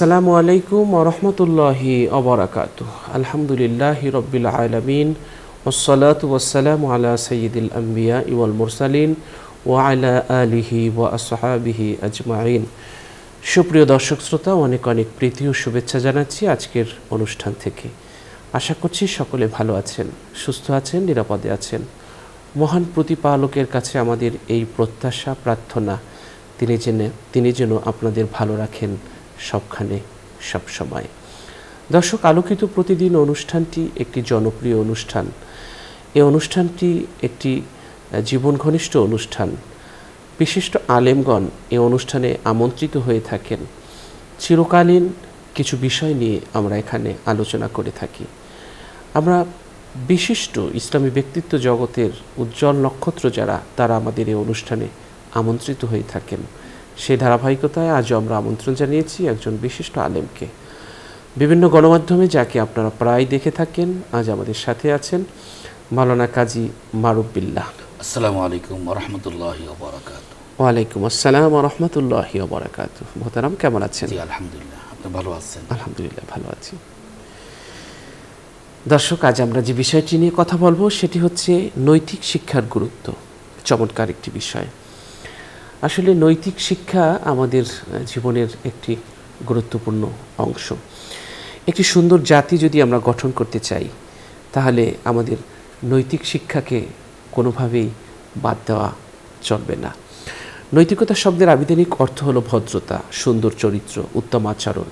আসসালামু আলাইকুম ওয়া রাহমাতুল্লাহি ওয়া বারাকাতুহু। আলহামদুলিল্লাহি রাব্বিল আলামিন ওয়াসসালাতু ওয়াসসালামু আলা সাইয়্যিদিল আম্বিয়া ওয়াল মুরসালিন ওয়া আলা আলিহি ওয়া আসহাবিহি আজমাইন। সুপ্রিয় দর্শক শ্রোতা, অনেক অনেক প্রীতি ও শুভেচ্ছা জানাচ্ছি আজকের অনুষ্ঠান থেকে। আশা করছি সকলে ভালো আছেন, সুস্থ আছেন, নিরাপদে আছেন। মহান প্রতিপালকের কাছে আমাদের এই প্রত্যাশা, প্রার্থনা, তিনি যেন আপনাদের ভালো রাখেন সবখানে সব সময়। দর্শক, আলোকিত প্রতিদিন অনুষ্ঠানটি একটি জনপ্রিয় অনুষ্ঠান। এই অনুষ্ঠানটি একটি জীবন ঘনিষ্ঠ অনুষ্ঠান। বিশিষ্ট আলেমগণ এই অনুষ্ঠানে আমন্ত্রিত হয়ে থাকেন। চিরকালীন কিছু বিষয় নিয়ে আমরা এখানে আলোচনা করে থাকি। আমরা বিশিষ্ট ইসলামী ব্যক্তিত্ব জগতের উজ্জ্বল নক্ষত্র যারা, তারা আমাদের এই অনুষ্ঠানে আমন্ত্রিত হয়ে থাকেন। সেই ধারাবাহিকতায় আজও আমরা আমন্ত্রণ জানিয়েছি একজন বিশিষ্ট আলেমকে। বিভিন্ন গণমাধ্যমে যাকে আপনারা প্রায় দেখে থাকেন, আজ আমাদের সাথে আছেন মাওলানা কাজী মারুফ বিল্লাহ। আসসালামু আলাইকুম ওয়া রাহমাতুল্লাহি ওয়া বারাকাতুহু। ওয়া আলাইকুম আসসালাম ওয়া রাহমাতুল্লাহি ওয়া বারাকাতুহু। মোহতারাম, কেমন আছেন? জি আলহামদুলিল্লাহ, আপনি ভালো আছেন? আলহামদুলিল্লাহ, ভালো আছি। দর্শক, আজ আমরা যে বিষয়টি নিয়ে কথা বলবো সেটি হচ্ছে নৈতিক শিক্ষার গুরুত্ব। চমৎকার একটি বিষয়। আসলে নৈতিক শিক্ষা আমাদের জীবনের একটি গুরুত্বপূর্ণ অংশ। একটি সুন্দর জাতি যদি আমরা গঠন করতে চাই, তাহলে আমাদের নৈতিক শিক্ষাকে কোনোভাবেই বাদ দেওয়া চলবে না। নৈতিকতা শব্দের আবিধানিক অর্থ হলো ভদ্রতা, সুন্দর চরিত্র, উত্তম আচরণ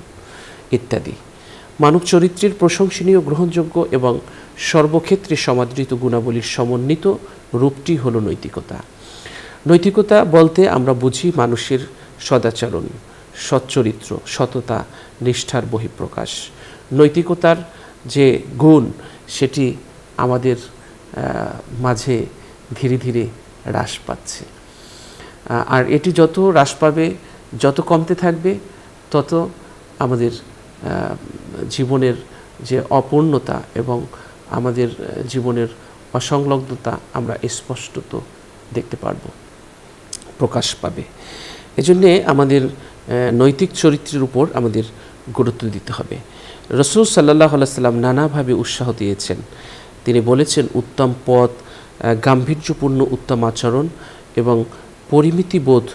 ইত্যাদি। মানব চরিত্রের প্রশংসনীয়, গ্রহণযোগ্য এবং সর্বক্ষেত্রে সমাদৃত গুণাবলীর সমন্বিত রূপটি হলো নৈতিকতা। নৈতিকতা বলতে আমরা বুঝি মানুষের সদাচরণ, সচ্চরিত্র, সততা, নিষ্ঠার বহিঃপ্রকাশ। নৈতিকতার যে গুণ, সেটি আমাদের মাঝে ধীরে ধীরে হ্রাস পাচ্ছে। আর এটি যত হ্রাস পাবে, যত কমতে থাকবে, তত আমাদের জীবনের যে অপূর্ণতা এবং আমাদের জীবনের অসংলগ্নতা আমরা স্পষ্টত দেখতে পারব, প্রকাশ পাবে। এজন্যে আমাদের নৈতিক চরিত্রের উপর আমাদের গুরুত্ব দিতে হবে। রাসূল সাল্লাল্লাহু আলাইহি সাল্লাম নানাভাবে উৎসাহ দিয়েছেন। তিনি বলেছেন, উত্তম পথ, গাম্ভীর্যপূর্ণ উত্তম আচরণ এবং পরিমিতিবোধ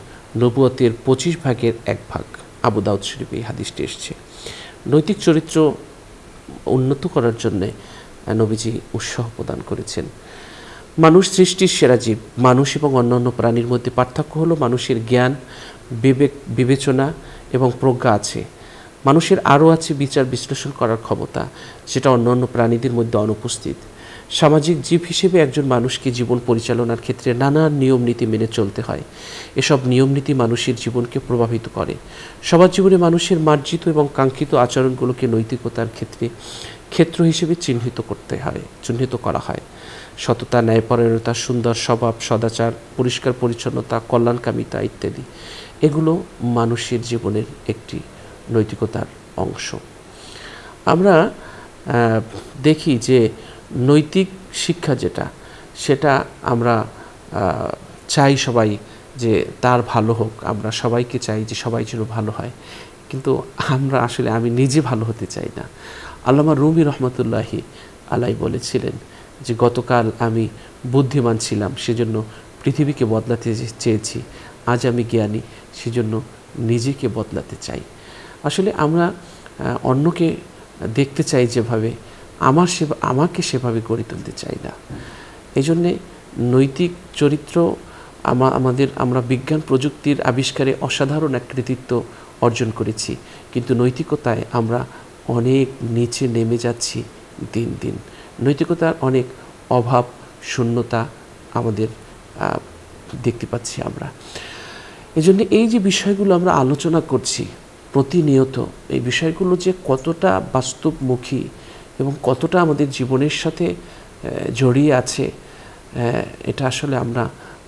নবুয়তের 25 ভাগের 1 ভাগ। আবু দাউদ শরীফে এই হাদিসটি এসেছে। নৈতিক চরিত্র উন্নত করার জন্যে নবীজি উৎসাহ প্রদান করেছেন। মানুষ সৃষ্টির সেরা জীব। মানুষ এবং অন্যান্য প্রাণীর মধ্যে পার্থক্য হলো মানুষের জ্ঞান, বিবেক, বিবেচনা এবং প্রজ্ঞা আছে। মানুষের আরও আছে বিচার বিশ্লেষণ করার ক্ষমতা, যেটা অন্যান্য প্রাণীদের মধ্যে অনুপস্থিত। সামাজিক জীব হিসেবে একজন মানুষকে জীবন পরিচালনার ক্ষেত্রে নানা নিয়ম নীতি মেনে চলতে হয়। এসব নিয়ম নীতি মানুষের জীবনকে প্রভাবিত করে। সমাজ জীবনে মানুষের মার্জিত এবং কাঙ্ক্ষিত আচরণগুলোকে নৈতিকতার ক্ষেত্র হিসেবে চিহ্নিত করা হয়। সততা, ন্যায়পরায়ণতা, সুন্দর স্বভাব, সদাচার, পরিষ্কার পরিচ্ছন্নতা, কল্যাণকামিতা ইত্যাদি, এগুলো মানুষের জীবনের একটি নৈতিকতার অংশ। আমরা দেখি যে নৈতিক শিক্ষা যেটা, সেটা আমরা চাই সবাই যে তার ভালো হোক। আমরা সবাইকে চাই যে সবাই যেন ভালো হয়, কিন্তু আমি নিজে ভালো হতে চাই না। আল্লামা রুমি রহমতুল্লাহি আলাইহি বলেছিলেন যে, গতকাল আমি বুদ্ধিমান ছিলাম, সেজন্য পৃথিবীকে বদলাতে চেয়েছি। আজ আমি জ্ঞানী, সেজন্য নিজেকে বদলাতে চাই। আসলে আমরা অন্যকে দেখতে চাই যেভাবে, আমাকে সেভাবে গড়ে তুলতে চাই না। এই জন্যে নৈতিক চরিত্র আমরা বিজ্ঞান প্রযুক্তির আবিষ্কারে অসাধারণ এক কৃতিত্ব অর্জন করেছি, কিন্তু নৈতিকতায় আমরা অনেক নিচে নেমে যাচ্ছি দিন দিন। নৈতিকতার অনেক অভাব, শূন্যতা আমাদের দেখতে পাচ্ছি আমরা। এই জন্য এই যে বিষয়গুলো আমরা আলোচনা করছি প্রতিনিয়ত, এই বিষয়গুলো যে কতটা বাস্তবমুখী এবং কতটা আমাদের জীবনের সাথে জড়িয়ে আছে, এটা আসলে আমরা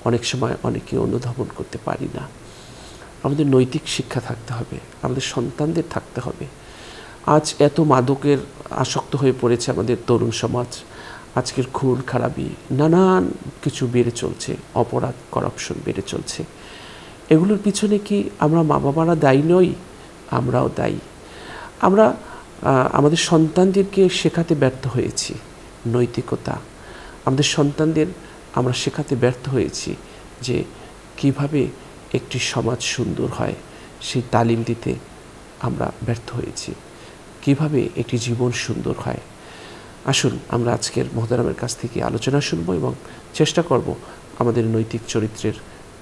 অনেক সময় অনেকে অনুধাবন করতে পারি না। আমাদের নৈতিক শিক্ষা থাকতে হবে, আমাদের সন্তানদের থাকতে হবে। আজ এত মাদকের আসক্ত হয়ে পড়েছে আমাদের তরুণ সমাজ। আজকের খুন খারাপি, নানান কিছু বেড়ে চলছে, অপরাধ, করাপশন বেড়ে চলছে। এগুলোর পিছনে কি আমরা মা বাবারা দায়ী নই? আমরাও দায়ী। আমরা আমাদের সন্তানদেরকে শেখাতে ব্যর্থ হয়েছি নৈতিকতা। আমাদের সন্তানদের আমরা শেখাতে ব্যর্থ হয়েছি যে কিভাবে একটি সমাজ সুন্দর হয়, সেই তালিম দিতে আমরা ব্যর্থ হয়েছি। কিভাবে একটি জীবন সুন্দর হয়। আসুন আমরা আজকের মোহতারামের কাছ থেকে আলোচনা শুনবো এবং চেষ্টা করব আমাদের নৈতিক চরিত্রের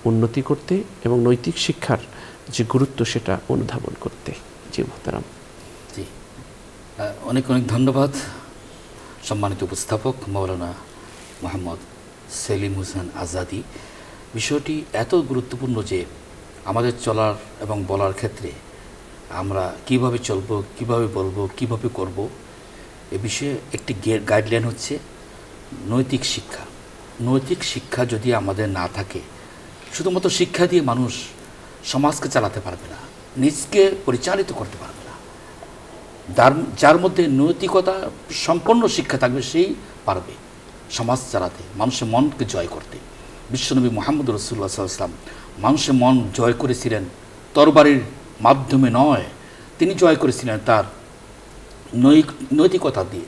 উন্নতি করতে এবং নৈতিক শিক্ষার যে গুরুত্ব সেটা অনুধাবন করতে। জি মোহতারাম। জি, অনেক অনেক ধন্যবাদ সম্মানিত উপস্থাপক মাওলানা মোহাম্মদ সেলিম হোসেন আজাদি। বিষয়টি এত গুরুত্বপূর্ণ যে আমাদের চলার এবং বলার ক্ষেত্রে আমরা কিভাবে চলব, কিভাবে বলবো, কিভাবে করব, এ বিষয়ে একটি গাইডলাইন হচ্ছে নৈতিক শিক্ষা। নৈতিক শিক্ষা যদি আমাদের না থাকে, শুধুমাত্র শিক্ষা দিয়ে মানুষ সমাজকে চালাতে পারবে না, নিজকে পরিচালিত করতে পারবে না। যার মধ্যে নৈতিকতা সম্পন্ন শিক্ষা থাকবে সেই পারবে সমাজ চালাতে, মানুষের মনকে জয় করতে। বিশ্বনবী মুহাম্মদ রাসূলুল্লাহ সাল্লাল্লাহু আলাইহি ওয়াসাল্লাম মানুষের মন জয় করেছিলেন তরবারির মাধ্যমে নয়, তিনি জয় করেছিলেন তার নৈতিকতা দিয়ে।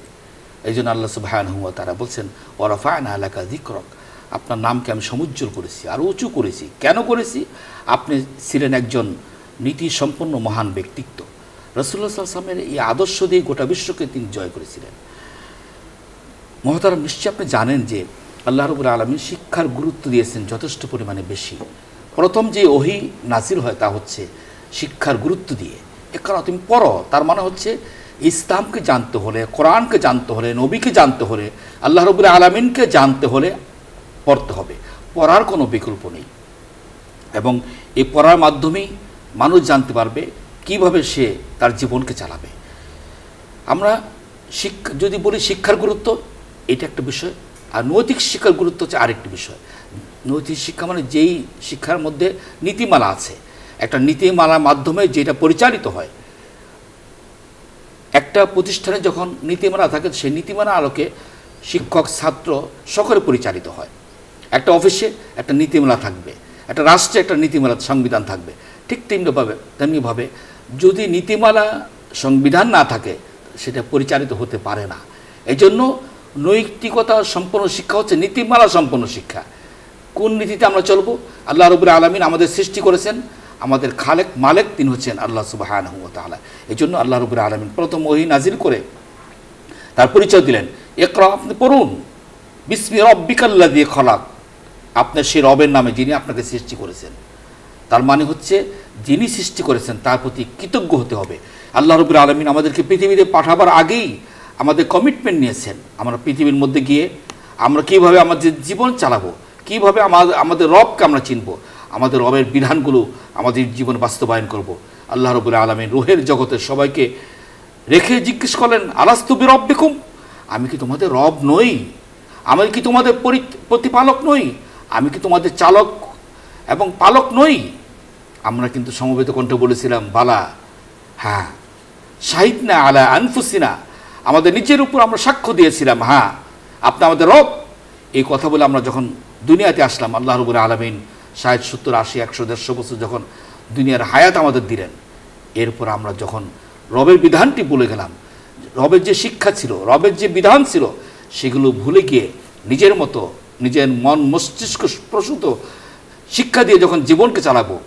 এই জন্য আল্লাহ সুবহানাহু ওয়া তাআলা বলছেন, ওয়া রাফা'না লাকা যিকরাক, আপনার নামকে আমি সমুজ্জ্বল করেছি, আর উঁচু করেছি। কেন করেছি? আপনি ছিলেন একজন নীতি সম্পন্ন মহান ব্যক্তিত্ব। রাসূলুল্লাহ সাল্লাল্লাহু আলাইহি ওয়াসাল্লামের এই আদর্শ দিয়ে গোটা বিশ্বকে তিনি জয় করেছিলেন। মহতারাম, নিশ্চয়ই আপনি জানেন যে আল্লাহ রাব্বুল আলামিন শিক্ষার গুরুত্ব দিয়েছেন যথেষ্ট পরিমাণে বেশি। প্রথম যে ওহী নাজিল হয় তা হচ্ছে শিক্ষার গুরুত্ব দিয়ে। একারণে তুমি পড়ো, তার মানে হচ্ছে ইসলামকে জানতে হলে, কোরআনকে জানতে হলে, নবীকে জানতে হলে, আল্লাহ রাব্বুল আলামিনকে জানতে হলে পড়তে হবে। পড়ার কোনো বিকল্প নেই। এবং এই পড়ার মাধ্যমেই মানুষ জানতে পারবে কিভাবে সে তার জীবনকে চালাবে। আমরা যদি বলি শিক্ষার গুরুত্ব, এটা একটা বিষয়, আর নৈতিক শিক্ষার গুরুত্ব হচ্ছে আরেকটি বিষয়। নৈতিক শিক্ষা মানে যেই শিক্ষার মধ্যে নীতিমালা আছে, একটা নীতিমালার মাধ্যমে যেটা পরিচালিত হয়। একটা প্রতিষ্ঠানে যখন নীতিমালা থাকে, সেই নীতিমালা আলোকে শিক্ষক ছাত্র সকলে পরিচালিত হয়। একটা অফিসে একটা নীতিমালা থাকবে, একটা রাষ্ট্রে একটা নীতিমালা সংবিধান থাকবে। ঠিক তেমনিভাবে যদি নীতিমালা সংবিধান না থাকে, সেটা পরিচালিত হতে পারে না। এই জন্য নৈতিকতা সম্পন্ন শিক্ষা হচ্ছে নীতিমালা সম্পন্ন শিক্ষা। কোন নীতিতে আমরা চলবো? আল্লাহ রাব্বুল আলামিন আমাদের সৃষ্টি করেছেন, আমাদের খালেক মালেক তিনি হচ্ছেন আল্লাহ সুবহানাহু ওয়া তাআলা। এই জন্য আল্লাহ রাব্বুল আলামিন প্রথম ওহী নাজিল করে তার পরিচয় দিলেন, ইকরা, আপনি পড়ুন, বিসমি রাব্বিকাল্লাযী খলাক, আপনার সেই রবের নামে যিনি আপনাকে সৃষ্টি করেছেন। তার মানে হচ্ছে যিনি সৃষ্টি করেছেন তার প্রতি কৃতজ্ঞ হতে হবে। আল্লাহ রাব্বুল আলামিন আমাদেরকে পৃথিবীতে পাঠাবার আগেই আমাদের কমিটমেন্ট নিয়েছেন, আমরা পৃথিবীর মধ্যে গিয়ে আমরা কীভাবে আমাদের জীবন চালাবো, কীভাবে আমাদের রবকে আমরা চিনব, আমাদের রবের বিধানগুলো আমাদের জীবনে বাস্তবায়ন করব। আল্লাহ রাব্বুল আলামিন রূহের জগতের সবাইকে রেখে জিজ্ঞেস করলেন, আলাস্তু বিরাব্বিকুম, আমি কি তোমাদের রব নই? আমি কি তোমাদের প্রতিপালক নই? আমি কি তোমাদের চালক এবং পালক নই? আমরা কিন্তু সমবেত কণ্ঠে বলেছিলাম, বালা, হ্যাঁ। শাহিদনা আলা আনফুসিনা, আমাদের নিজের উপর আমরা সাক্ষ্য দিয়েছিলাম, হ্যাঁ আপনি আমাদের রব। এই কথা বলে আমরা যখন দুনিয়াতে আসলাম, আল্লাহ রাব্বুল আলামিন 60, 70, 80, 100, 150 বছর যখন দুনিয়ার হায়াত আমাদের দিলেন, এরপর আমরা যখন রবের বিধানটি ভুলে গেলাম, রবের যে শিক্ষা ছিল, রবের যে বিধান ছিল, সেগুলো ভুলে গিয়ে নিজের মতো নিজের মন মস্তিষ্ক প্রসূত শিক্ষা দিয়ে যখন জীবনকে চালাবো,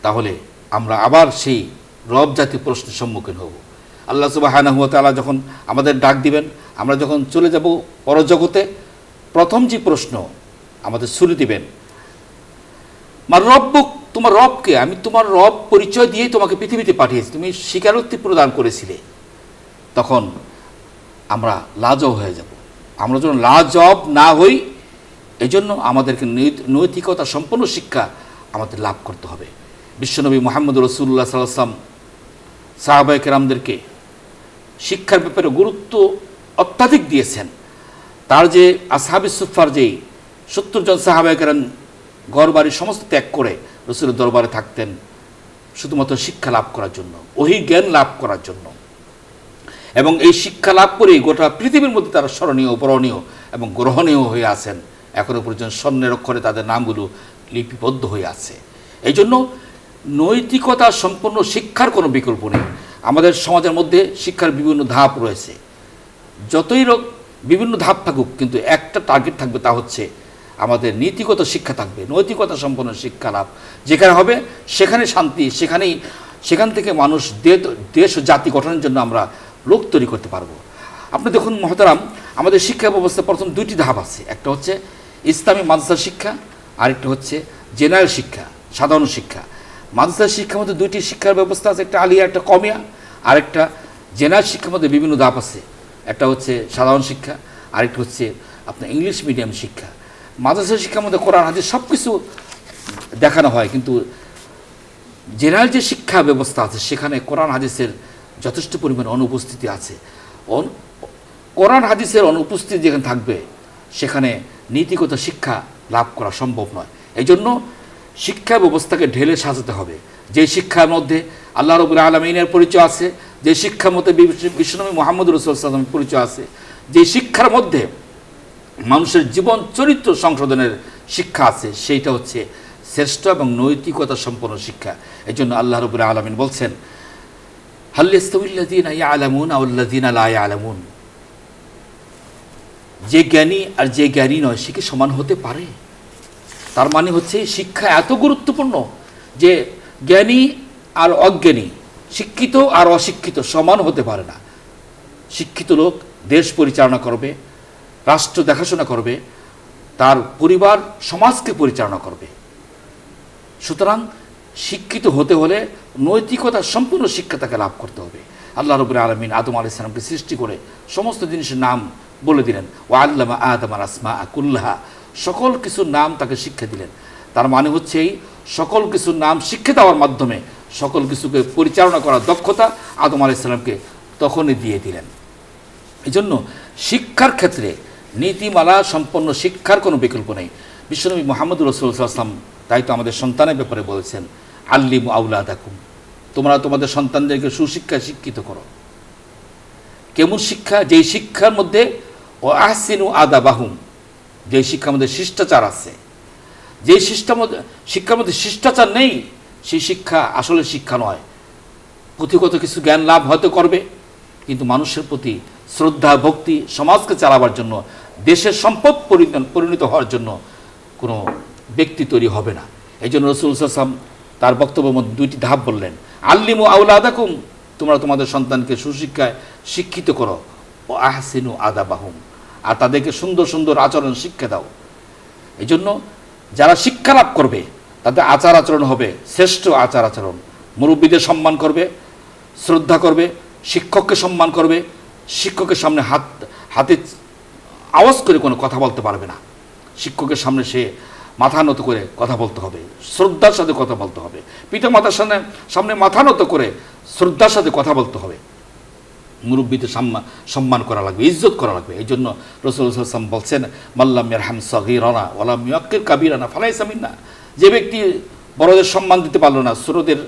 তাহলে আমরা আবার সেই রব জাতীয় প্রশ্নের সম্মুখীন হব। আল্লাহ সুবহানাহু ওয়া তাআলা যখন আমাদের ডাক দিবেন, আমরা যখন চলে যাব পরজগতে, প্রথম যে প্রশ্ন আমাদের শুরু দিবেন, মার রব্বুক, তোমার রবকে? আমি তোমার রব পরিচয় দিয়ে তোমাকে পৃথিবীতে পাঠিয়েছি, তুমি স্বীকারোক্তি প্রদান করেছিলে। তখন আমরা লাজবাব হয়ে যাব। আমরা যেন লাজবাব না হই, এজন্য আমাদেরকে নৈতিকতা সম্পন্ন শিক্ষা আমাদের লাভ করতে হবে। বিশ্বনবী মুহাম্মদ রাসূলুল্লাহ সাল্লাল্লাহু আলাইহি ওয়াসাল্লাম সাহাবায়ে কেরামদেরকে শিক্ষার ব্যাপারে গুরুত্ব অত্যাধিক দিয়েছেন। তার যে আসহাবে সুফফার যেই 70 জন সাহাবায়ে কেরাম ঘরবাড়ি সমস্ত ত্যাগ করে রাসূলের দরবারে থাকতেন শুধুমাত্র শিক্ষা লাভ করার জন্য, ওহী জ্ঞান লাভ করার জন্য। এবং এই শিক্ষা লাভ করেই গোটা পৃথিবীর মধ্যে তারা স্মরণীয়, বরণীয় এবং গ্রহণীয় হয়ে আছেন। এখনও পর্যন্ত স্বর্ণের অক্ষরে তাদের নামগুলো লিপিবদ্ধ হয়ে আছে। এই জন্য নৈতিকতা সম্পন্ন শিক্ষার কোনো বিকল্প নেই। আমাদের সমাজের মধ্যে শিক্ষার বিভিন্ন ধাপ রয়েছে, যতই বিভিন্ন ধাপ থাকুক, কিন্তু একটা টার্গেট থাকবে, তা হচ্ছে আমাদের নীতিগত শিক্ষা থাকবে, নৈতিকতা সম্পন্ন শিক্ষা লাভ যেখানে হবে সেখানে শান্তি, সেখান থেকে মানুষ দেশ ও জাতি গঠনের জন্য আমরা লোক তৈরি করতে পারবো। আপনি দেখুন মহতারাম, আমাদের শিক্ষা ব্যবস্থা প্রথম দুইটি ধাপ আছে, একটা হচ্ছে ইসলামী মাদ্রাসা শিক্ষা, আরেকটা হচ্ছে জেনারেল শিক্ষা, সাধারণ শিক্ষা। মাদ্রাসা শিক্ষার মধ্যে দুইটি শিক্ষার ব্যবস্থা আছে, একটা আলিয়া, একটা কমিয়া, আরেকটা জেনারেল শিক্ষার মধ্যে বিভিন্ন ধাপ আছে, একটা হচ্ছে সাধারণ শিক্ষা, আরেকটা হচ্ছে আপনার ইংলিশ মিডিয়াম শিক্ষা। মাদ্রাসা শিক্ষার মধ্যে কোরআন হাদিস সব কিছু দেখানো হয়, কিন্তু জেনারেল যে শিক্ষা ব্যবস্থা আছে সেখানে কোরআন হাদিসের যথেষ্ট পরিমাণ অনুপস্থিতি আছে। কোরআন হাদিসের অনুপস্থিতি যেখানে থাকবে সেখানে নীতিগত শিক্ষা লাভ করা সম্ভব নয়। এই জন্য শিক্ষা ব্যবস্থাকে ঢেলে সাজাতে হবে। যে শিক্ষার মধ্যে আল্লাহ রাব্বুল আলামিনের পরিচয় আছে, যে শিক্ষার মধ্যে বিশ্বনবী মুহাম্মদ রাসূলুল্লাহ সাল্লাল্লাহু আলাইহি ওয়াসাল্লামের পরিচয় আছে, যে শিক্ষার মধ্যে মানুষের জীবন চরিত্র সংশোধনের শিক্ষা আছে, সেইটা হচ্ছে শ্রেষ্ঠ এবং নৈতিকতা সম্পন্ন শিক্ষা। এই জন্য আল্লাহ রাব্বুল আলামিন বলছেন, হাল ইয়াস্তাউল্লাযীনা ইয়ালামুনা ওয়াল্লাযীনা লা ইয়ালামুন, যে জ্ঞানী আর যে জ্ঞানী নয় সে কি সমান হতে পারে? তার মানে হচ্ছে শিক্ষা এত গুরুত্বপূর্ণ যে জ্ঞানী আর অজ্ঞানী, শিক্ষিত আর অশিক্ষিত সমান হতে পারে না। শিক্ষিত লোক দেশ পরিচালনা করবে, রাষ্ট্র দেখাশোনা করবে, তার পরিবার সমাজকে পরিচালনা করবে। সুতরাং শিক্ষিত হতে হলে নৈতিকতা সম্পূর্ণ শিক্ষা তাকে লাভ করতে হবে। আল্লাহ রাব্বুল আলামিন আদম আলাইহিস সালামকে সৃষ্টি করে সমস্ত জিনিসের নাম বলে দিলেন, ওয়া আল্লামা আদমাল আসমাআ কুল্লাহা, সকল কিছুর নাম তাকে শিক্ষা দিলেন। তার মানে হচ্ছে এই সকল কিছুর নাম শিক্ষা দেওয়ার মাধ্যমে সকল কিছুকে পরিচালনা করার দক্ষতা আদম আলাইহিস সালামকে তখনই দিয়ে দিলেন। এই জন্য শিক্ষার ক্ষেত্রে নীতিমালা সম্পন্ন শিক্ষার কোনো বিকল্প নেই। বিশ্বনবী মুহাম্মদ রাসূলুল্লাহ সাল্লাল্লাহু আলাইহি ওয়াসাল্লাম তাই তো আমাদের সন্তানের ব্যাপারে বলেছেন, আল্লিমু আওলাদাকুম, তোমরা তোমাদের সন্তানদেরকে সুশিক্ষায় শিক্ষিত করো। কেমন শিক্ষা? যেই শিক্ষার মধ্যে ও আহসিনু আদাবাহুম, যেই শিক্ষার মধ্যে শিষ্টাচার আছে। যেই শিক্ষার মধ্যে শিষ্টাচার নেই সেই শিক্ষা আসলে শিক্ষা নয়। পুঁথিগত কিছু জ্ঞান লাভ হয়তো করবে, কিন্তু মানুষের প্রতি শ্রদ্ধা ভক্তি, সমাজকে চালাবার জন্য, দেশের সম্পদ পরিণত হওয়ার জন্য কোনো ব্যক্তি তৈরি হবে না। এই জন্য রাসূল সাল্লাল্লাহু আলাইহি ওয়াসাল্লাম তার বক্তব্যের মধ্যে দুইটি ধাপ বললেন, আল্লিমু আওলাদাকুম, তোমরা তোমাদের সন্তানকে সুশিক্ষায় শিক্ষিত করো, ও আহসিনু আদাবাহুম, আর তাদেরকে সুন্দর সুন্দর আচরণ শিক্ষা দাও। এই জন্য যারা শিক্ষা লাভ করবে তাদের আচার আচরণ হবে শ্রেষ্ঠ আচার আচরণ। মুরব্বীদের সম্মান করবে, শ্রদ্ধা করবে, শিক্ষককে সম্মান করবে, শিক্ষকের সামনে হাতে আওয়াজ করে কোনো কথা বলতে পারবে না। শিক্ষকের সামনে সে মাথা নত করে কথা বলতে হবে, শ্রদ্ধার সাথে কথা বলতে হবে। পিতা মাতার সামনে মাথা নত করে শ্রদ্ধার সাথে কথা বলতে হবে। মুরব্বীদের সম্মান করা লাগবে, ইজ্জত করা লাগবে। এই জন্য রাসূলুল্লাহ সাল্লাল্লাহু আলাইহি ওয়াসাল্লাম বলছেন, মাল্লাম ইয়ারহাম সাগীরানা ওয়া লাম ইউক্কির কাবীরানা ফালাইসা মিন্না, যে ব্যক্তি বড়দের সম্মান দিতে পারলো না, ছোটদের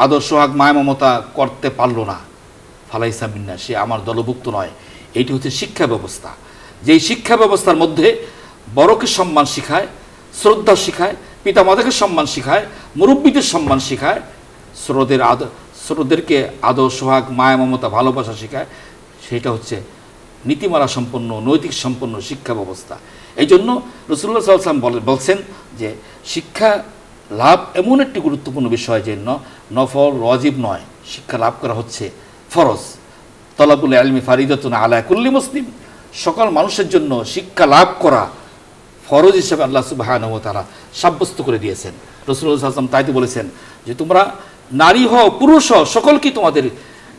আদর সোহাগ মায়া মমতা করতে পারলো না, ফালাইসা মিন্না, সে আমার দলভুক্ত নয়। এইটি হচ্ছে শিক্ষা ব্যবস্থা। যেই শিক্ষা ব্যবস্থার মধ্যে বড়কে সম্মান শিখায়, শ্রদ্ধা শিখায়, পিতা মাতাকে সম্মান শিখায়, মুরব্বীদের সম্মান শিখায়, ছোটদেরকে আদর সোহাগ মায়া মমতা ভালোবাসা শেখায়, সেটা হচ্ছে নীতিমালা সম্পন্ন নৈতিক সম্পন্ন শিক্ষা ব্যবস্থা। এই জন্য রাসূলুল্লাহ সাল্লাল্লাহু আলাইহি ওয়াসাল্লাম বলছেন যে শিক্ষা লাভ এমন একটি গুরুত্বপূর্ণ বিষয় যে নফল ওয়াজিব নয়, শিক্ষা লাভ করা হচ্ছে ফরজ। তলাবুল ইলমি ফারিদাতুন আলা কুল্লি মুসলিম, সকল মানুষের জন্য শিক্ষা লাভ করা ফরজ হিসেবে আল্লাহ সুবহানাহু ওয়া তাআলা সাব্যস্ত করে দিয়েছেন। রাসূলুল্লাহ সাল্লাল্লাহু আলাইহি ওয়াসাল্লাম তাই তো বলেছেন যে তোমরা নারী হও পুরুষ হও সকলকে তোমাদের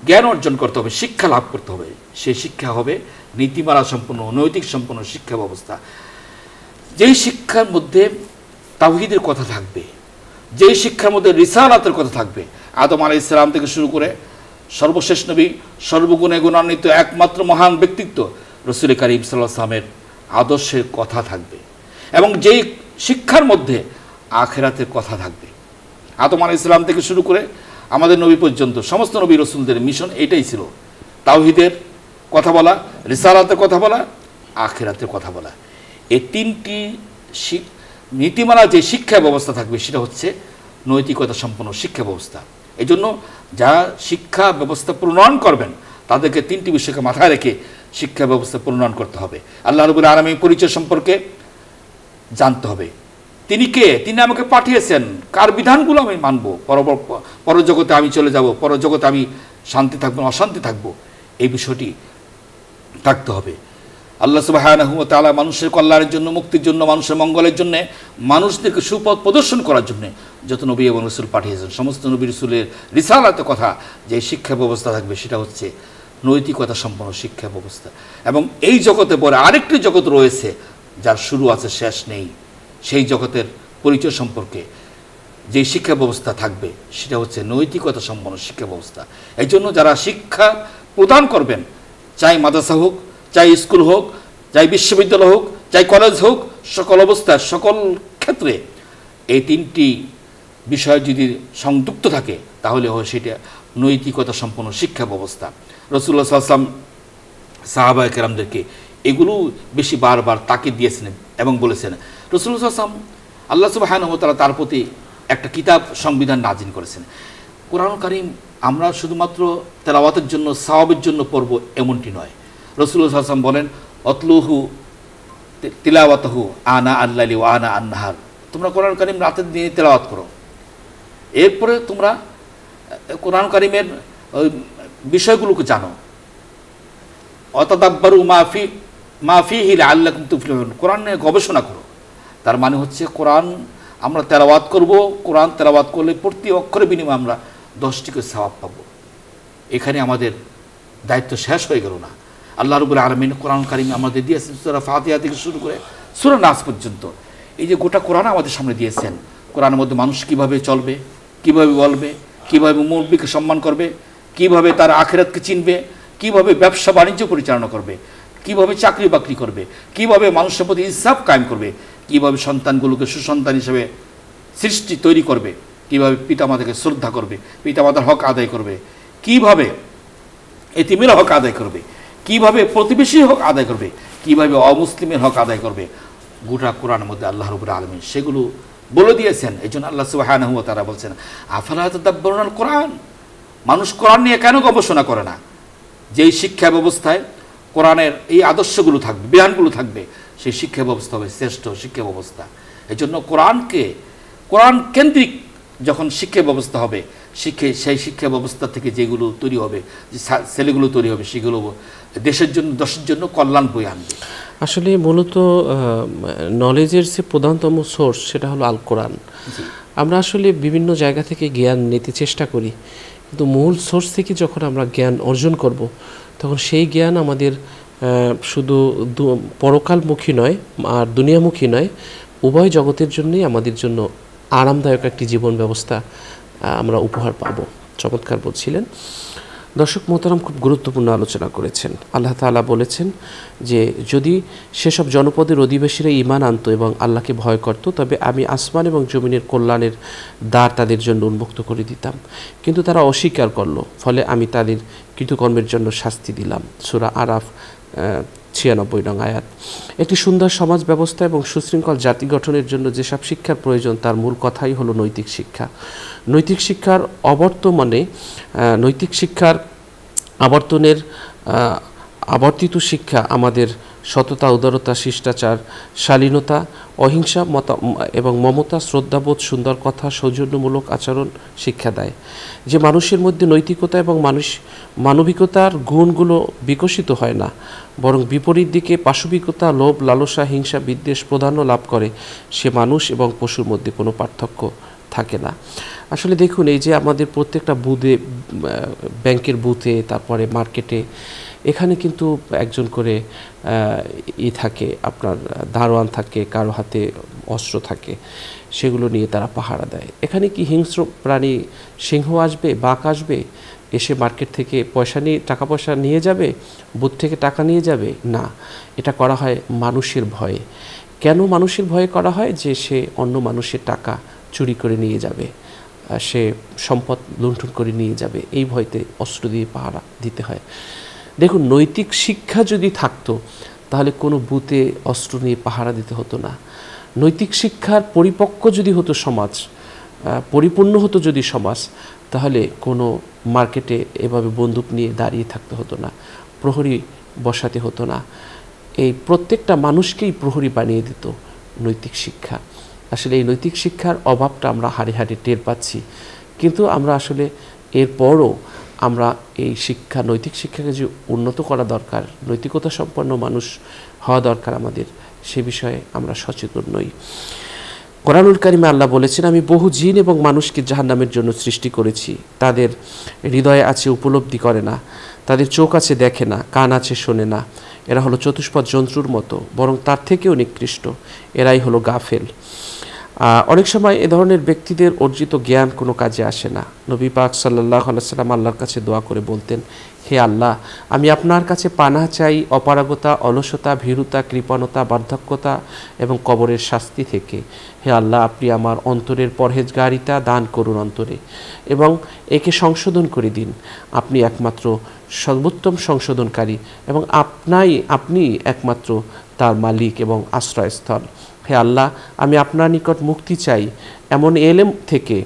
জ্ঞান অর্জন করতে হবে, শিক্ষা লাভ করতে হবে। সেই শিক্ষা হবে নীতিমালা সম্পন্ন নৈতিক সম্পন্ন শিক্ষা ব্যবস্থা। যেই শিক্ষার মধ্যে তাওহীদের কথা থাকবে, যেই শিক্ষার মধ্যে রিসালাতের কথা থাকবে, আদম আলাইহিস সালাম থেকে শুরু করে সর্বশেষ নবী, সর্বগুণে গুণান্বিত একমাত্র মহান ব্যক্তিত্ব রাসূল কারীম সাল্লাল্লাহু আলাইহি ওয়াসাল্লামের আদর্শের কথা থাকবে, এবং যেই শিক্ষার মধ্যে আখিরাতের কথা থাকবে। আদম আলাইহিস সালাম থেকে শুরু করে আমাদের নবী পর্যন্ত সমস্ত নবী রাসূলদের মিশন এটাই ছিল, তাওহীদের কথা বলা, রিসালাতের কথা বলা, আখিরাতের কথা বলা। এই তিনটি নীতিমালা যে শিক্ষা ব্যবস্থা থাকবে সেটা হচ্ছে নৈতিকতা সম্পন্ন শিক্ষা ব্যবস্থা। এই জন্য যারা শিক্ষা ব্যবস্থা প্রণয়ন করবেন তাদেরকে 3টি বিষয়কে মাথায় রেখে শিক্ষা ব্যবস্থা প্রণয়ন করতে হবে। আল্লাহ রাব্বুল আলামিনের পরিচয় সম্পর্কে জানতে হবে। তিনি কে, তিনি আমাকে পাঠিয়েছেন, কার বিধানগুলো আমি মানব, পরজগতে আমি চলে যাব, পরজগতে আমি শান্তি থাকবো না অশান্তি থাকবো, এই বিষয়টি থাকতে হবে। আল্লাহ সুবহানাহু ওয়া তাআলা মানুষের কল্যাণের জন্য, মুক্তির জন্য, মানুষের মঙ্গলের জন্য, মানুষদেরকে সুপথ প্রদর্শন করার জন্য যত নবী এবং রাসূল পাঠিয়েছেন, সমস্ত নবী রাসূলের রিসালাতের কথা যে শিক্ষা ব্যবস্থা থাকবে সেটা হচ্ছে নৈতিকতা সম্পন্ন শিক্ষা ব্যবস্থা। এবং এই জগতে পরে আরেকটি জগৎ রয়েছে যার শুরু আছে শেষ নেই, সেই জগতের পরিচয় সম্পর্কে যে শিক্ষা ব্যবস্থা থাকবে সেটা হচ্ছে নৈতিকতা সম্পন্ন শিক্ষা ব্যবস্থা। এই জন্য যারা শিক্ষা প্রদান করবেন, চাই মাদ্রাসা হোক, চাই স্কুল হোক, চাই বিশ্ববিদ্যালয় হোক, চাই কলেজ হোক, সকল অবস্থায় সকল ক্ষেত্রে এই 3টি বিষয় যদি সংযুক্ত থাকে তাহলে হয় সেটা নৈতিকতা সম্পন্ন শিক্ষা ব্যবস্থা। রাসূলুল্লাহ সাল্লাল্লাহু আলাইহি ওয়াসাল্লাম সাহাবায়ে কেরামদেরকে এগুলো বেশি বারবার তাকিদ দিয়েছেন এবং বলেছেন। রাসূলুল্লাহ সাল্লাল্লাহু আলাইহি ওয়াসাল্লাম আল্লাহ সুবহানাহু ওয়া তাআলা তার প্রতি একটা কিতাব সংবিধান নাজিল করেছেন। কোরআনুল কারীম আমরা শুধুমাত্র তেলাওয়াতের জন্য, সওয়াবের জন্য পড়ব এমনটি নয়। রাসূলুল্লাহ সাল্লাল্লাহু আলাইহি ওয়াসাল্লাম বলেন, অতলুহু তিলাওয়াতাহু আনা আল-লাইলি ওয়া আনা আন-নাহার, তোমরা কোরআনুল কারীম রাতের দিনে তেলাওয়াত করো, এরপরে তোমরা কোরআনুল কারীমের বিষয়গুলোকে জানো। অতাদাব্বারু মা ফিহি লাআল্লাকুম তুফলিহুন, কোরআন নিয়ে গবেষণা করো। তার মানে হচ্ছে কোরআন আমরা তেলাওয়াত করব, কোরআন তেলাওয়াত করলে প্রতি অক্ষরের বিনিময়ে আমরা 10টি করে সওয়াব পাবো। এখানে আমাদের দায়িত্ব শেষ হয়ে গেল না। আল্লাহ রাব্বুল আলামিন কোরআন কারীমে আমাদের দিয়েছেন সূরা ফাতিহা থেকে শুরু করে সূরা নাস পর্যন্ত, এই যে গোটা কোরআন আমাদের সামনে দিয়েছেন। কোরআনের মধ্যে মানুষ কিভাবে চলবে, কিভাবে বলবে, কিভাবে মুরব্বিকে সম্মান করবে, কিভাবে তার আখিরাতকে চিনবে, কিভাবে ব্যবসা বাণিজ্য পরিচালনা করবে, কিভাবে চাকরি বাকরি করবে, কিভাবে মানুষের প্রতি ইনসাফ কায়েম করবে, কিভাবে সন্তানগুলোকে সুসন্তান হিসেবে সৃষ্টি তৈরি করবে, কিভাবে পিতামাতাকে শ্রদ্ধা করবে, পিতামাতার হক আদায় করবে, কিভাবে এতিমের হক আদায় করবে, কিভাবে প্রতিবেশীর হক আদায় করবে, কিভাবে অমুসলিমের হক আদায় করবে, গোটা কোরআনের মধ্যে আল্লাহ রাব্বুল আলামিন সেগুলো বলে দিয়েছেন। এই জন্য আল্লাহ সুবহানাহু ওয়া তাআলা বলছেন, আফালা তাদাব্বারুনাল কোরআন, মানুষ কোরআন নিয়ে কেন গবেষণা করে না? যেই শিক্ষা ব্যবস্থায় কোরআনের এই আদর্শগুলো থাকবে, বিধানগুলো থাকবে, সেই শিক্ষা ব্যবস্থা হবে শ্রেষ্ঠ শিক্ষা ব্যবস্থা। এই জন্য কোরআন কেন্দ্রিক যখন শিক্ষা ব্যবস্থা হবে, সেই শিক্ষা ব্যবস্থা থেকে যেগুলো তৈরি হবে, যে ছেলেগুলো তৈরি হবে, সেগুলো দেশের জন্য, দেশের জন্য কল্যাণ বয়ে আনবে। আসলে মূলত নলেজের যে প্রধানতম সোর্স সেটা হলো আল কোরআন। আমরা আসলে বিভিন্ন জায়গা থেকে জ্ঞান নিতে চেষ্টা করি, কিন্তু মূল সোর্স থেকে যখন আমরা জ্ঞান অর্জন করব তখন সেই জ্ঞান আমাদের শুধু পরকালমুখী নয় আর দুনিয়ামুখী নয়, উভয় জগতের জন্যই আমাদের জন্য আরামদায়ক একটি জীবন ব্যবস্থা আমরা উপহার পাব। চমৎকার বলছিলেন দর্শক মোহতারাম, খুব গুরুত্বপূর্ণ আলোচনা করেছেন। আল্লাহ তাআলা বলেছেন যে যদি সেসব জনপদের অধিবাসীরা ঈমান আনত এবং আল্লাহকে ভয় করত, তবে আমি আসমান এবং জমিনের কল্যাণের দ্বার তাদের জন্য উন্মুক্ত করে দিতাম, কিন্তু তারা অস্বীকার করলো, ফলে আমি তাদের কৃতকর্মের জন্য শাস্তি দিলাম। সূরা আরাফ 96 নং আয়াত। একটি সুন্দর সমাজ ব্যবস্থা এবং সুশৃঙ্খল জাতি গঠনের জন্য যেসব শিক্ষার প্রয়োজন তার মূল কথাই হলো নৈতিক শিক্ষা। নৈতিক শিক্ষার আবর্তিত শিক্ষা আমাদের সততা, উদারতা, শিষ্টাচার, শালীনতা, অহিংসা এবং মমতা, শ্রদ্ধাবোধ, সুন্দর কথা, সৌজন্যমূলক আচরণ শিক্ষা দেয়। যে মানুষের মধ্যে নৈতিকতা এবং মানবিকতার গুণগুলো বিকশিত হয় না, বরং বিপরীত দিকে পাশবিকতা, লোভ, লালসা, হিংসা, বিদ্বেষ প্রাধান্য লাভ করে, সে মানুষ এবং পশুর মধ্যে কোনো পার্থক্য থাকে না। আসলে দেখুন, এই যে আমাদের প্রত্যেকটা বুথে, ব্যাংকের বুথে, তারপরে মার্কেটে, এখানে কিন্তু একজন করে থাকে, আপনার দারোয়ান থাকে, কারো হাতে অস্ত্র থাকে, সেগুলো নিয়ে তারা পাহারা দেয়। এখানে কি হিংস্র প্রাণী সিংহ আসবে, বাঘ আসবে, এসে মার্কেট থেকে টাকা পয়সা নিয়ে যাবে, বুথ থেকে টাকা নিয়ে যাবে? না, এটা করা হয় মানুষের ভয়ে। কেন মানুষের ভয়ে করা হয়? যে সে অন্য মানুষের টাকা চুরি করে নিয়ে যাবে, সে সম্পদ লুণ্ঠন করে নিয়ে যাবে, এই ভয়তে অস্ত্র দিয়ে পাহারা দিতে হয়। দেখুন, নৈতিক শিক্ষা যদি থাকতো তাহলে কোনো বুথে অস্ত্র নিয়ে পাহারা দিতে হতো না। নৈতিক শিক্ষার পরিপক্ক যদি হতো সমাজ, পরিপূর্ণ হতো যদি সমাজ, তাহলে কোনো মার্কেটে এভাবে বন্দুক নিয়ে দাঁড়িয়ে থাকতে হতো না, প্রহরী বসাতে হতো না। এই প্রত্যেকটা মানুষকেই প্রহরী বানিয়ে দিত নৈতিক শিক্ষা। আসলে এই নৈতিক শিক্ষার অভাবটা আমরা হাড়ে হাড়ে টের পাচ্ছি, কিন্তু আমরা আসলে এরপরও আমরা এই শিক্ষা, নৈতিক শিক্ষাকে যে উন্নত করা দরকার, নৈতিকতা সম্পন্ন মানুষ হওয়া দরকার আমাদের, সে বিষয়ে আমরা সচেতন নই। কোরআনুল কারিমে আল্লাহ বলেছেন, আমি বহু জিন এবং মানুষকে জাহান্নামের জন্য সৃষ্টি করেছি। তাদের হৃদয়ে আছে, উপলব্ধি করে না, তাদের চোখ আছে, দেখে না, কান আছে, শোনে না। এরা হলো চতুষ্পদ জন্তুর মতো, বরং তার থেকেও নিকৃষ্ট। এরাই হলো গাফেল। অনেক সময় এ ধরনের ব্যক্তিদের অর্জিত জ্ঞান কোনো কাজে আসে না। নবী পাক সাল্লাল্লাহু আলাইহি ওয়াসাল্লাম আল্লাহর কাছে দোয়া করে বলতেন, হে আল্লাহ, আমি আপনার কাছে পানাহ চাই অপারগতা, অলসতা, ভীরুতা, কৃপণতা, বার্ধক্যতা এবং কবরের শাস্তি থেকে। হে আল্লাহ, আপনি আমার অন্তরের পরহেজগারিতা দান করুন অন্তরে, এবং একে সংশোধন করে দিন। আপনি একমাত্র সর্বোত্তম সংশোধনকারী, এবং আপনি একমাত্র তার মালিক এবং আশ্রয়স্থল। হে আল্লাহ, আমি আপনার নিকট মুক্তি চাই এমন এলেম থেকে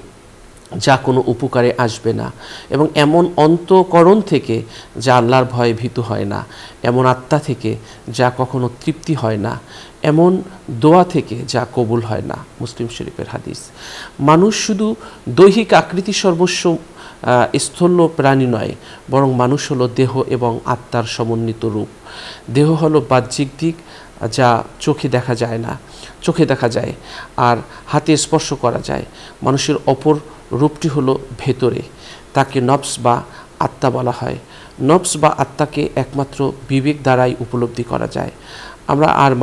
যা কোনো উপকারে আসবে না, এবং এমন অন্তঃকরণ থেকে যা আল্লাহর ভয়ে ভীতু হয় না, এমন আত্মা থেকে যা কখনো তৃপ্তি হয় না, এমন দোয়া থেকে যা কবুল হয় না। মুসলিম শরীফের হাদিস। মানুষ শুধু দৈহিক আকৃতি সর্বস্ব স্থূল প্রাণী নয়, বরং মানুষ হলো দেহ এবং আত্মার সমন্বিত রূপ। দেহ হলো বাহ্যিক দিক, যা চোখে দেখা যায় না, চোখে দেখা যায় আর হাতে স্পর্শ করা যায়। মানুষের অপর রূপটি হলো ভেতরে, তাকে নফস বা আত্মা বলা হয়। নফস বা আত্মাকে একমাত্র বিবেক দ্বারাই উপলব্ধি করা যায়।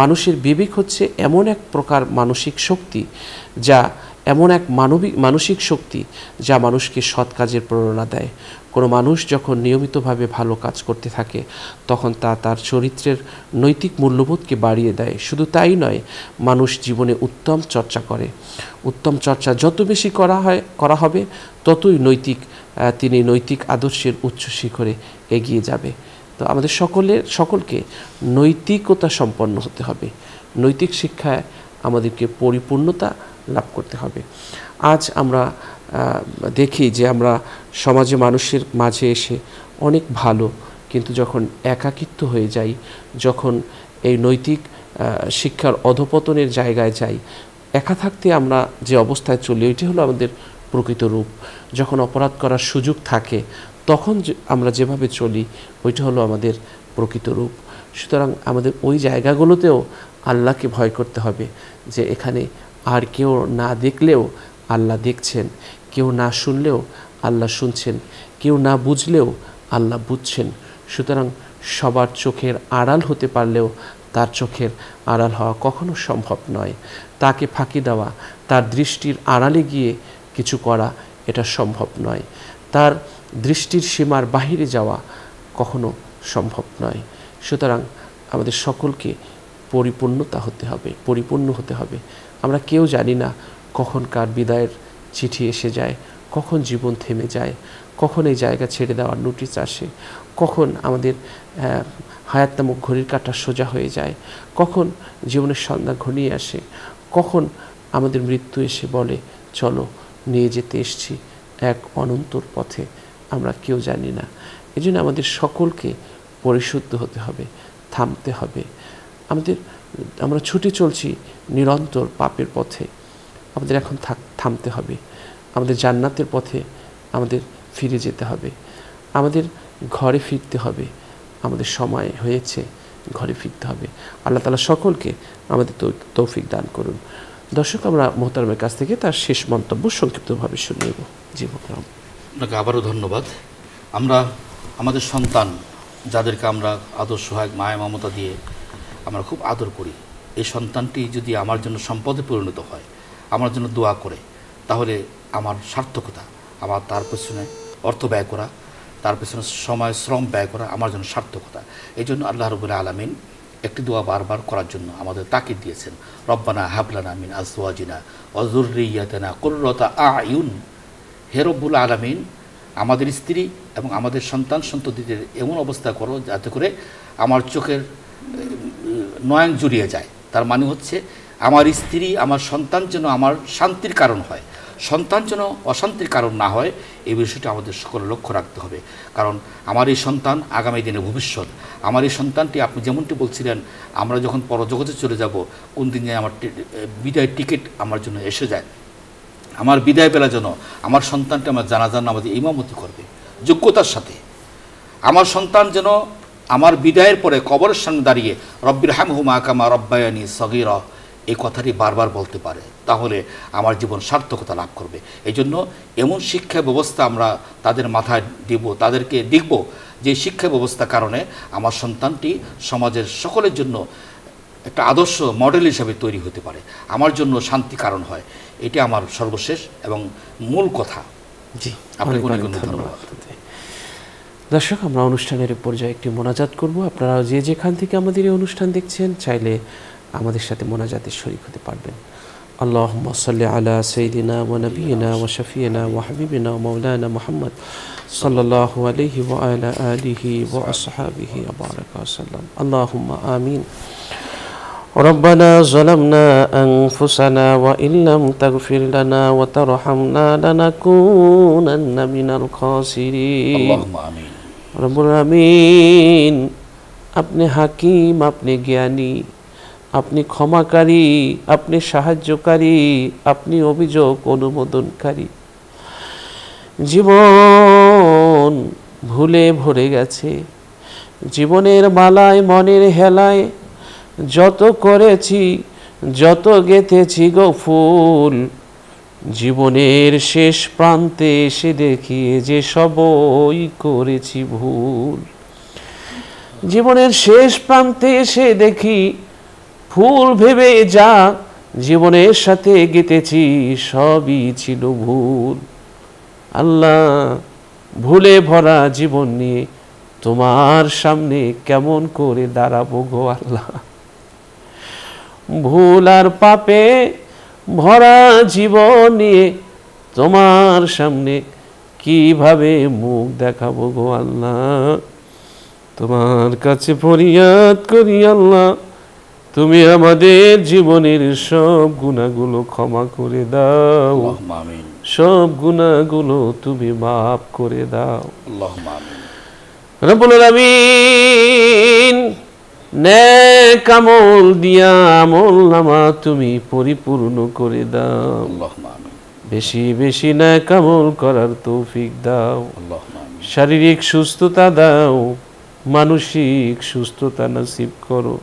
মানুষের বিবেক হচ্ছে এমন এক প্রকার মানসিক শক্তি, যা মানুষকে সৎ কাজের প্রেরণা দেয়। কোনো মানুষ যখন নিয়মিতভাবে ভালো কাজ করতে থাকে, তখন তা তার চরিত্রের নৈতিক মূল্যবোধকে বাড়িয়ে দেয়। শুধু তাই নয়, মানুষ জীবনে উত্তম চর্চা করে। উত্তম চর্চা যত বেশি করা হবে, ততই তিনি নৈতিক আদর্শের উচ্চ শিখরে এগিয়ে যাবে। তো আমাদের সকলকে নৈতিকতা সম্পন্ন হতে হবে। নৈতিক শিক্ষায় আমাদেরকে পরিপূর্ণতা লাভ করতে হবে। আজ আমরা দেখি যে আমরা সমাজে মানুষের মাঝে এসে অনেক ভালো, কিন্তু যখন একাকিত্ব হয়ে যাই, যখন এই নৈতিক শিক্ষার অধপতনের জায়গায় যাই, একা থাকতে আমরা যে অবস্থায় চলি, ওইটি হলো আমাদের প্রকৃত রূপ। যখন অপরাধ করার সুযোগ থাকে, তখন আমরা যেভাবে চলি, ওইটা হলো আমাদের প্রকৃত রূপ। সুতরাং আমাদের ওই জায়গাগুলোতেও আল্লাহকে ভয় করতে হবে, যে এখানে আর কেউ না দেখলেও আল্লাহ দেখছেন, কেউ না শুনলেও আল্লাহ শুনছেন, কেউ না বুঝলেও আল্লাহ বুঝছেন। সুতরাং সবার চোখের আড়াল হতে পারলেও তার চোখের আড়াল হওয়া কখনো সম্ভব নয়। তাকে ফাঁকি দেওয়া, তার দৃষ্টির আড়ালে গিয়ে কিছু করা, এটা সম্ভব নয়। তার দৃষ্টির সীমার বাহিরে যাওয়া কখনো সম্ভব নয়। সুতরাং আমাদের সকলকে পরিপূর্ণ হতে হবে। আমরা কেউ জানি না কখন কার বিদায়ের চিঠি এসে যায়, কখন জীবন থেমে যায়, কখন এই জায়গা ছেড়ে দেওয়ার নোটিশ আসে, কখন আমাদের হায়াত নামক ঘড়ির কাঁটা সোজা হয়ে যায়, কখন জীবনের সন্ধ্যা ঘনিয়ে আসে, কখন আমাদের মৃত্যু এসে বলে, চলো নিয়ে যেতে এসছি এক অনন্তর পথে। আমরা কেউ জানি না। এই জন্য আমাদের সকলকে পরিশুদ্ধ হতে হবে, থামতে হবে। আমরা ছুটে চলছি নিরন্তর পাপের পথে, আমাদের এখন থামতে হবে। আমাদের জান্নাতের পথে আমাদের ফিরে যেতে হবে, আমাদের ঘরে ফিরতে হবে। আমাদের সময় হয়েছে, ঘরে ফিরতে হবে। আল্লাহ তাআলা সকলকে আমাদের তৌফিক দান করুন। দর্শক, আমরা মোহতারমের কাছ থেকে তার শেষ মন্তব্য সংক্ষিপ্তভাবে শুনে নেব। জি মোহতারাম। আপনাকে আবারও ধন্যবাদ। আমরা আমাদের সন্তান, যাদেরকে আমরা আদর সোহাগ মায়া মমতা দিয়ে আমরা খুব আদর করি, এই সন্তানটি যদি আমার জন্য সম্পদে পরিণত হয়, আমার জন্য দোয়া করে, তাহলে আমার সার্থকতা, আমার তার পেছনে অর্থ ব্যয় করা, তার পেছনে সময় শ্রম ব্যয় করা আমার জন্য সার্থকতা। এই জন্য আল্লাহ রাব্বুল আলামিন একটি দোয়া বারবার করার জন্য আমাদের তাকিদ দিয়েছেন, রব্বানা হাবলানা মিন আজওয়াজিনা ওয়া যুররিয়াতিনা কুররাতা আয়ুন। হে রব্বুল আলামিন, আমাদের স্ত্রী এবং আমাদের সন্তান সন্ততিদের এমন অবস্থা করো যাতে করে আমার চোখের নয়ন জুড়িয়ে যায়। তার মানে হচ্ছে আমার স্ত্রী, আমার সন্তান যেন আমার শান্তির কারণ হয়, সন্তান যেন অশান্তির কারণ না হয় এই বিষয়টা আমাদের সকলে লক্ষ্য রাখতে হবে। কারণ আমার এই সন্তান আগামী দিনে ভবিষ্যৎ। আমার এই সন্তানটি আপনি যেমনটি বলছিলেন, আমরা যখন পরজগতে চলে যাব, কোন দিনে আমার বিদায় টিকিট আমার জন্য এসে যায়, আমার বিদায় বেলা যেন আমার সন্তানটি আমার জানাজার নামাজে ইমামতি করবে যোগ্যতার সাথে। আমার সন্তান যেন আমার বিদায়ের পরে কবরের সামনে দাঁড়িয়ে রব্বির হামহুমা কামা রব্বায়ানি সগীরা এই কথাটি বারবার বলতে পারে, তাহলে আমার জীবন সার্থকতা লাভ করবে। এই জন্য এমন শিক্ষা ব্যবস্থা আমরা তাদের মাথায় দিব, তাদেরকে দেখব যে শিক্ষা ব্যবস্থার কারণে আমার সন্তানটি সমাজের সকলের জন্য একটা আদর্শ মডেল হিসাবে তৈরি হতে পারে, আমার জন্য শান্তি কারণ হয়। এটি আমার সর্বশেষ এবং মূল কথা। জি, আপনাকে অনেক ধন্যবাদ। দর্শক, আমরা অনুষ্ঠানের পর্যায়ে একটি মোনাজাত করব। আপনারা যে যেখান থেকে আমাদের এই অনুষ্ঠান দেখছেন চাইলে আমাদের সাথে মোনাজাতের শরীক হতে পারবেন। আল্লাহুম্মা সাল্লি আলা সাইয়্যিদিনা ওয়া নাবিয়িনা ওয়া শাফিয়িনা ওয়া হাবিবিনা ওয়া মাওলানা মুহাম্মদ সাল্লাল্লাহু আলাইহি ওয়া আলা আলিহি ওয়া আসহাবিহি ওয়া বারাকা ওয়া সাল্লাম। আল্লাহুম্মা আমিন। ربنا ظلمنا أنفسنا وإن لم تغفر لنا وترحمنا لنكونن من الخاسرين اللهم آمين। রব্বুল আমিন, আপনি হাকিম, আপনি জ্ঞানী, আপনি ক্ষমাকারী, আপনি সাহায্যকারী, আপনি অভিযোগ অনুমোদনকারী। জীবন ভুলে ভরে গেছে, জীবনের মালায় মনের হেলায় যত করেছি, যত গেঁথেছি গো ফুল, জীবনের শেষ প্রান্তে এসে দেখি যে সবই করেছি ভুল। জীবনের শেষ প্রান্তে এসে দেখি ফুল ভেবে যা জীবনের সাথে গেঁথেছি সবই ছিল ভুল। আল্লাহ, ভুলে ভরা জীবন নিয়ে তোমার সামনে কেমন করে দাঁড়াবো গো আল্লাহ। ভুল আর পাপে ভরা জীবন নিয়ে তোমার সামনে কিভাবে মুখ দেখাবো গো আল্লাহ। তোমার কাছে ফরিয়াদ করি আল্লাহ, তুমি আমাদের জীবনের সব গুনাহগুলো ক্ষমা করে দাও, সব গুনাহগুলো তুমি মাফ করে দাও। রব্বুল আলামিন, নেক আমল দিয়া আমলনামা তুমি পরিপূর্ণ করে দাও। বেশি বেশি নেক আমল করার তৌফিক দাও। শারীরিক সুস্থতা দাও, মানসিক সুস্থতা নসিব করো।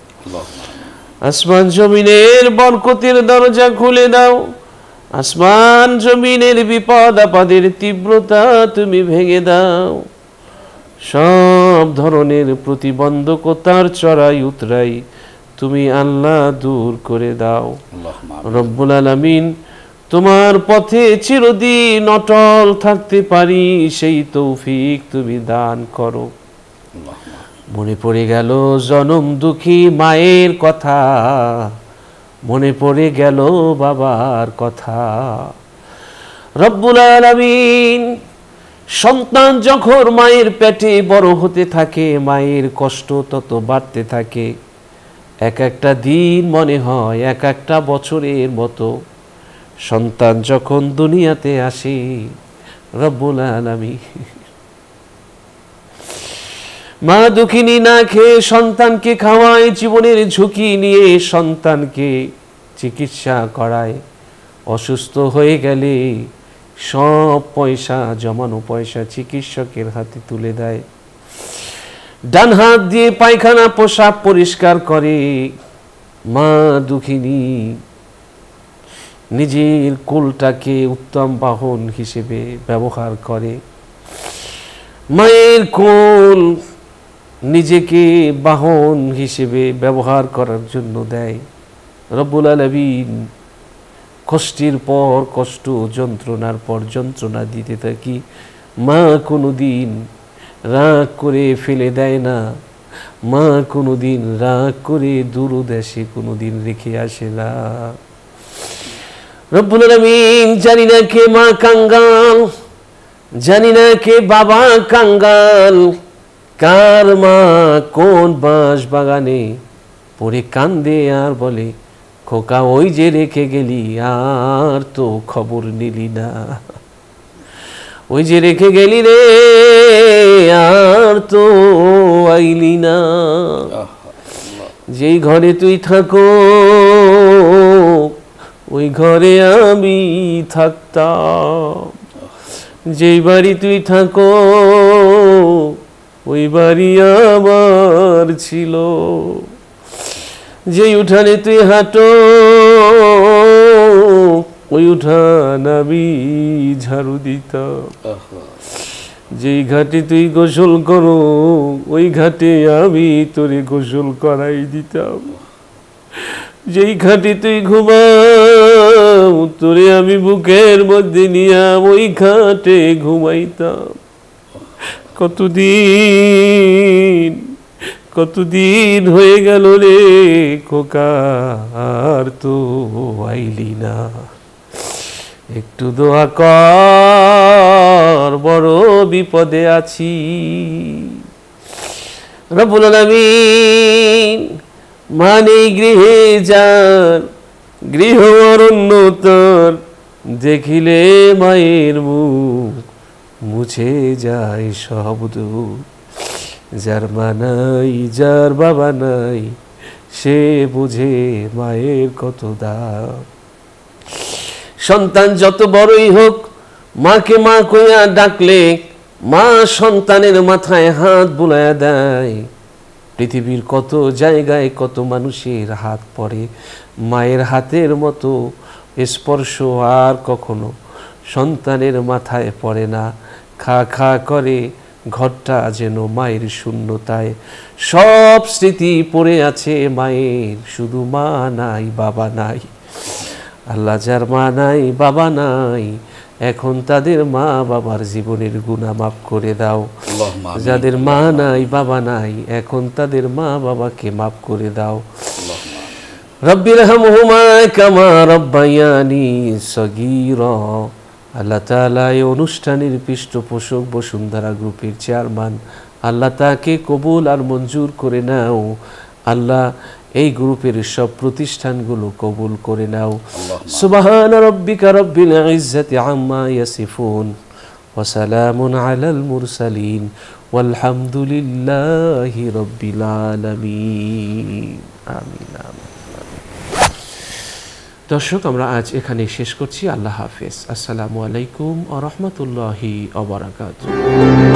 আসমান জমিনের বরকতের দরজা খুলে দাও। আসমান জমিনের বিপদ আপদের তীব্রতা তুমি ভেঙে দাও। সব ধরনের প্রতিবন্ধকতার চড়াই উতরাই তুমি আল্লাহ দূর করে দাও। রব্বুল আলামিন, তোমার পথে চিরদিন অটল থাকতে পারি সেই তৌফিক তুমি দান করো। মনে পড়ে গেল জনম দুঃখী মায়ের কথা, মনে পড়ে গেল বাবার কথা। রব্বুল আলামিন, সন্তান যখন মায়ের পেটে বড় হতে থাকে, মায়ের কষ্ট তত বাড়তে থাকে। এক একটা দিন মনে হয় এক একটা বছরের মতো। সন্তান যখন দুনিয়াতে আসে, রব্বুল আলামিন, মা দুঃখিনী না খেয়ে সন্তানকে খাওয়ায়, জীবনের ঝুঁকি নিয়ে সন্তানকে চিকিৎসা করায়। অসুস্থ হয়ে গেলে সব পয়সা, জমানো পয়সা চিকিৎসকের হাতে তুলে দেয়। ডান হাত দিয়ে পায়খানা পেশাব পরিষ্কার করে। মা দুঃখিনী নিজের কোলটাকে উত্তম বাহন হিসেবে ব্যবহার করে। মায়ের কোল নিজেকে বাহন হিসেবে ব্যবহার করার জন্য দেয়। রব্বুল আলামিন, কষ্টের পর কষ্ট, যন্ত্রণার পর যন্ত্রণা দিতে থাকি। মা কোনোদিন রাগ করে ফেলে দেয় না। মা কোনোদিন রাগ করে দূরদেশে কোনোদিন রেখে আসে না। রব্বুল আলামিন, জানি না কে মা কাঙ্গাল, জানি না কে বাবা কাঙ্গাল, কার মা কোন বাঁশ বাগানে পড়ে কান্দে আর বলে খোকা ওই যে রেখে গেলি আর তো খবর নিলি না, ওই যে রেখে গেলি রে আর তো আইলি না। যেই ঘরে তুই থাকো ওই ঘরে আমি থাকতাম, যেই বাড়ি তুই থাকো ওই বাড়ি আমার ছিল, যেই উঠানে তুই হাঁটো ওই উঠান আমি ঝাড়ু দিতাম, যেই ঘাটে তুই গোসল করো ওই ঘাটে আমি তোরে গোসল করাই দিতাম, যেই ঘাটে তুই ঘুমাও তোরে আমি বুকের মধ্যে নিয়া ওই ঘাটে ঘুমাইতাম। কতদিন হয়ে গেল রে খোকা আর তো আইলি না, একটু দোয়া কর বড় বিপদে আছি। রব্বুল আলামিন মানে গৃহে যার গৃহ অরণ্য তার, দেখিলে মায়ের মুখ মুছে যায় সব দুঃখ। যার মা নাই যার বাবা নাই সে বুঝে মায়ের কত দাম। সন্তান যত বড়ই হোক মাকে মা কইয়া ডাকলে মা সন্তানের মাথায় হাত বুলাইয়া দেয়। পৃথিবীর কত জায়গায় কত মানুষের হাত পড়ে, মায়ের হাতের মতো স্পর্শ আর কখনো সন্তানের মাথায় পড়ে না। খা খা করে ঘরটা যেন মায়ের শূন্যতায়, সব স্মৃতি পড়ে আছে মায়ের, শুধু মা নাই বাবা নাই। আল্লাহ যার মা নাই বাবা নাই এখন তাদের মা বাবার জীবনের গুনাহ মাফ করে দাও। যাদের মা নাই বাবা নাই এখন তাদের মা বাবাকে মাফ করে দাও। রব্বিরহামহুমা কামা রব্বায়ানি সগীরা। আল্লাহ তাআলা এই অনুষ্ঠানের পৃষ্ঠপোষক বসুন্ধরা গ্রুপের চেয়ারম্যান, আল্লাহ তাকে কবুল আর মঞ্জুর করে নাও। আল্লাহ এই গ্রুপের সব প্রতিষ্ঠানগুলো কবুল করে নাও। সুবহান রাব্বিকা রাব্বিল ইজ্জাতি আম্মা ইয়াসিফুন ওয়া সালামুন আলাল মুরসালিন ওয়ালহামদুলিল্লাহি রাব্বিল আলামিন। আমিন। দর্শক, আমরা আজ এখানে শেষ করছি। আল্লাহ হাফেজ। আসসালামু আলাইকুম ওয়া রাহমাতুল্লাহি ওয়া বারাকাতুহু।